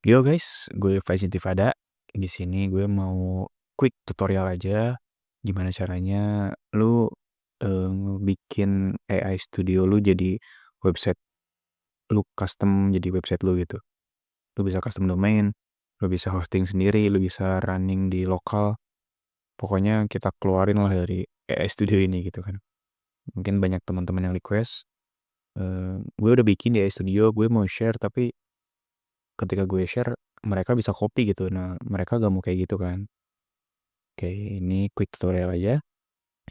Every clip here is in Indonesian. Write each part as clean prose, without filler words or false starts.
Yo guys, gue Faiz Intifada. Di sini gue mau quick tutorial aja gimana caranya lu bikin AI Studio lu jadi website lu custom jadi website lu gitu. Lu bisa custom domain, lu bisa hosting sendiri, lu bisa running di lokal. Pokoknya kita keluarin lah dari AI Studio ini gitu kan. Mungkin banyak teman-teman yang request. Gue udah bikin di AI Studio, gue mau share tapi ketika gue share mereka bisa copy gitu. Nah, mereka gak mau kayak gitu kan. Oke, ini quick tutorial aja.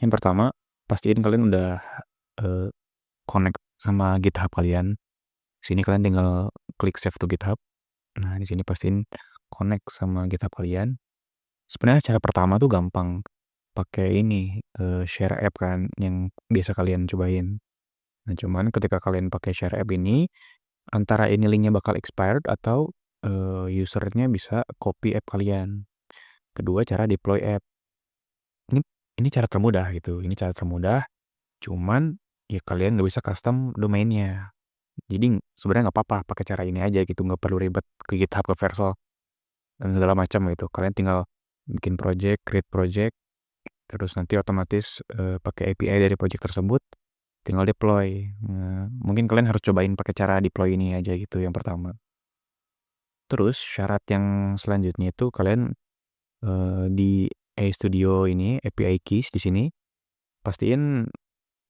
Yang pertama, pastiin kalian udah eh, connect sama GitHub kalian. Sini kalian tinggal klik save to GitHub. Nah, di sini pastiin connect sama GitHub kalian. Sebenarnya cara pertama tuh gampang. Pakai ini share app kan yang biasa kalian cobain. Nah, cuman ketika kalian pakai share app ini, antara ini linknya bakal expired atau usernya bisa copy app kalian. Kedua, cara deploy app. Ini ini cara termudah gitu. Ini cara termudah. Cuman ya kalian nggak bisa custom domainnya. Jadi sebenarnya nggak apa-apa pakai cara ini aja gitu, nggak perlu ribet ke GitHub, ke Vercel dan segala macam gitu. Kalian tinggal bikin project, create project, terus nanti otomatis pakai API dari project tersebut, tinggal deploy. Nah, mungkin kalian harus cobain pakai cara deploy ini aja gitu yang pertama. Terus syarat yang selanjutnya itu kalian di Studio ini API keys di sini pastiin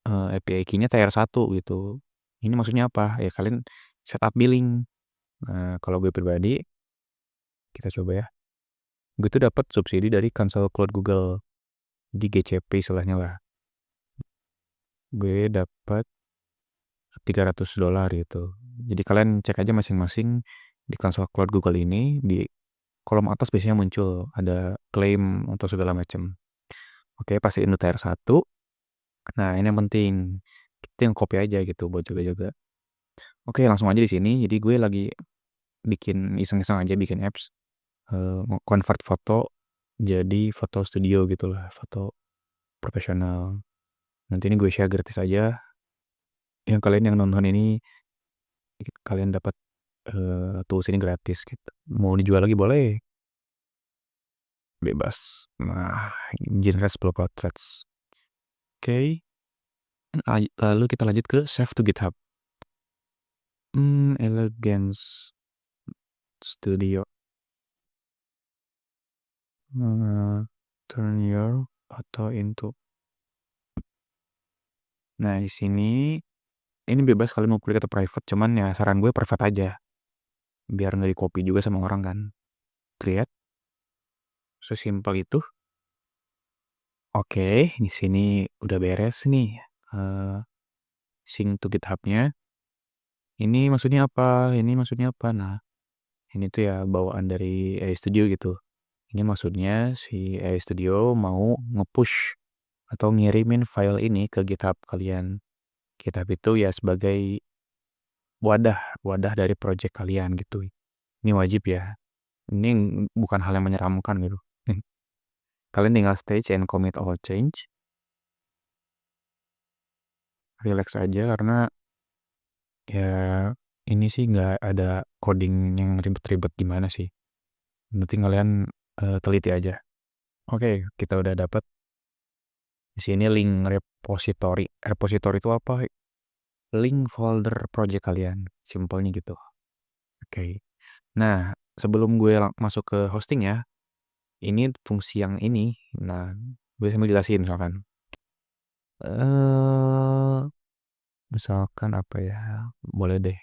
API key-nya tier 1 gitu. Ini maksudnya apa? Ya kalian setup billing. Nah, kalau gue pribadi, kita coba ya. Gue tuh dapat subsidi dari Cancel Cloud Google di GCP istilahnya lah. Gue dapat $300 gitu. Jadi kalian cek aja masing-masing di Cancel Cloud Google ini di kolom atas biasanya muncul ada klaim untuk segala macam. Oke, pasti itu tier 1. Nah, ini yang penting. Kita yang copy aja gitu buat jaga-jaga. Oke, langsung aja di sini. Jadi gue lagi bikin iseng-iseng aja bikin apps convert foto jadi foto studio gitu lah, foto profesional. Nanti ini gue share gratis aja. Yang kalian yang nonton ini kalian dapat tools ini gratis gitu. Mau dijual lagi boleh, bebas. Nah, generate 10 portraits. Oke. Lalu kita lanjut ke save to GitHub. Elegance Studio. Turn your auto into. Nah, di sini ini bebas kalian mau public atau private, cuman ya saran gue private aja. Biar nggak di copy juga sama orang kan. Create. Sesimpel itu. Oke, di sini udah beres nih. Sync to GitHub-nya. Ini maksudnya apa? Ini maksudnya apa? Nah, ini tuh ya bawaan dari AI Studio gitu. Ini maksudnya si AI Studio mau nge-push atau ngirimin file ini ke GitHub kalian. GitHub itu ya sebagai wadah dari project kalian gitu. Ini wajib ya. Ini bukan hal yang menyeramkan gitu. Kalian tinggal stage and commit all change. Relax aja karena ya ini sih nggak ada coding yang ribet-ribet gimana sih. Yang penting kalian teliti aja. Oke, kita udah dapat di sini link repository. Repository itu apa? Link folder project kalian. Simpelnya gitu. Oke. Nah, sebelum gue masuk ke hosting ya, ini fungsi yang ini. Nah, gue sambil jelasin misalkan. Misalkan apa ya? Boleh deh.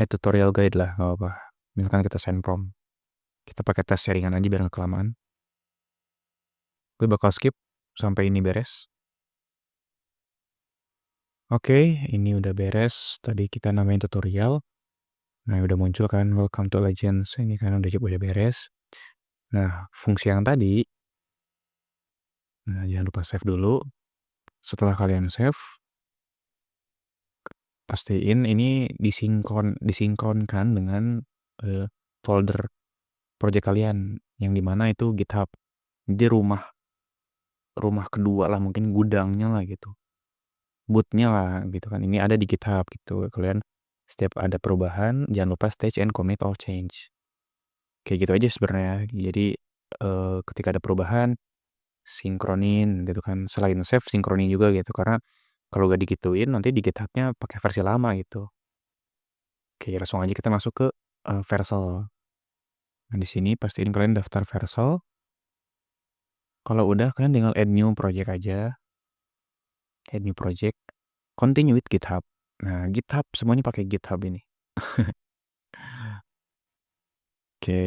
Tutorial guide lah, nggak apa. Misalkan kita send prompt. Kita pakai tes sharingan aja biar nggak kelamaan. Gue bakal skip sampai ini beres. Oke, ini udah beres. Tadi kita namain tutorial. Nah, udah muncul kan Welcome to Legends. Ini kan udah beres. Nah, fungsi yang tadi, nah jangan lupa save dulu. Setelah kalian save, pastiin ini disinkronkan dengan folder project kalian yang dimana itu GitHub. Jadi rumah kedua lah, mungkin gudangnya lah gitu. bootnya lah gitu kan. Ini ada di GitHub gitu. Kalian setiap ada perubahan jangan lupa stage and commit all change. Kayak gitu aja sebenarnya. Jadi ketika ada perubahan sinkronin gitu kan. Selain save sinkronin juga gitu karena kalau gak digituin nanti di GitHub-nya pakai versi lama gitu. Oke, langsung aja kita masuk ke Vercel. Nah, di sini pastiin kalian daftar Vercel. Kalau udah kalian tinggal add new project aja. Add new project. Continue with GitHub. Nah, GitHub semuanya pakai GitHub ini. Oke,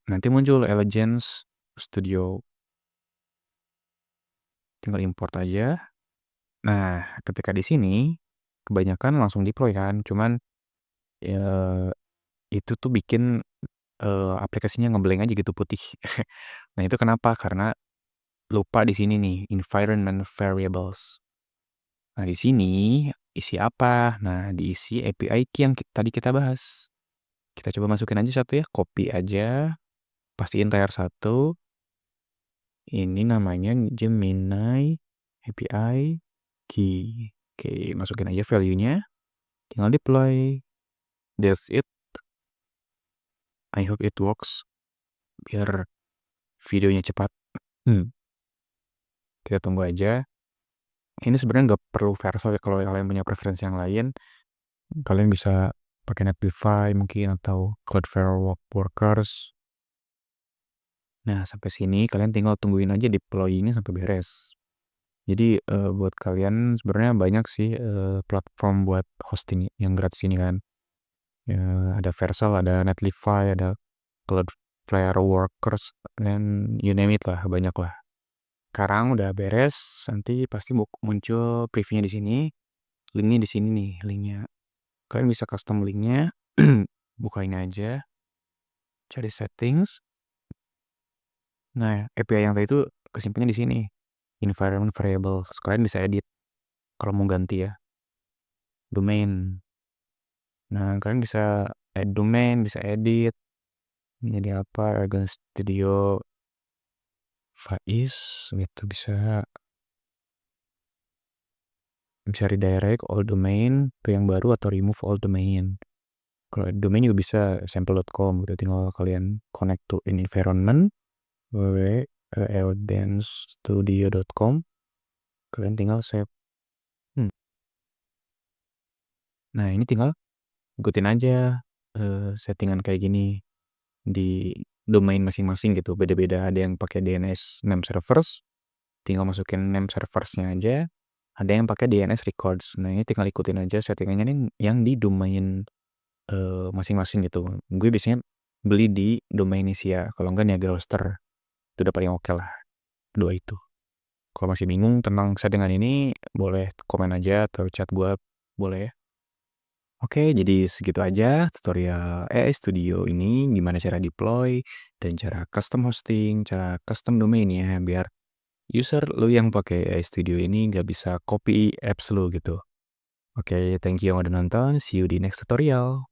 nanti muncul Elegance Studio. Tinggal import aja. Nah, ketika di sini kebanyakan langsung deploy kan. Cuman ya, itu tuh bikin aplikasinya ngeblank aja gitu putih. Nah, itu kenapa? Karena lupa di sini nih environment variables. Nah, di sini isi apa? Nah, diisi API key yang tadi kita bahas. Kita coba masukin aja satu ya, copy aja. Pastiin tier 1. Ini namanya Gemini API key. Oke, masukin aja value-nya. Tinggal deploy. That's it. I hope it works. Biar videonya cepat. Kita tunggu aja. Ini sebenarnya nggak perlu Vercel ya kalau kalian punya preferensi yang lain. Kalian bisa pakai Netlify mungkin atau Cloudflare Workers. Nah, sampai sini kalian tinggal tungguin aja deploy ini sampai beres. Jadi buat kalian sebenarnya banyak sih platform buat hosting yang gratis ini kan. Ya, ada Vercel, ada Netlify, ada Cloudflare Workers, dan you name it lah, banyak lah. Sekarang udah beres, nanti pasti muncul previewnya di sini. Linknya di sini nih, linknya. Kalian bisa custom linknya, buka ini aja, cari settings. Nah, API yang tadi itu kesimpannya di sini, environment variables. Kalian bisa edit kalau mau ganti ya, domain. Nah, kalian bisa add domain, bisa edit. Jadi apa? Argon Studio Faiz gitu bisa redirect all domain ke yang baru atau remove all domain. Kalau domain juga bisa sample.com gitu, tinggal kalian connect to in environment www.elegance.studio.com. Kalian tinggal save. Nah, ini tinggal ikutin aja settingan kayak gini di domain masing-masing gitu. Beda-beda, ada yang pakai DNS name servers, tinggal masukin name serversnya aja. Ada yang pakai DNS records. Nah, ini tinggal ikutin aja settingannya nih yang di domain masing-masing gitu. Gue biasanya beli di domain Isia, kalau enggak Niagara Hoster. Itu udah paling oke lah, dua itu. Kalau masih bingung tentang settingan ini, boleh komen aja atau chat gue, boleh ya. Oke, jadi segitu aja tutorial AI Studio ini, gimana cara deploy, dan cara custom hosting, cara custom domain ya, biar user lu yang pakai AI Studio ini nggak bisa copy apps lu gitu. Oke, thank you yang udah nonton, see you di next tutorial.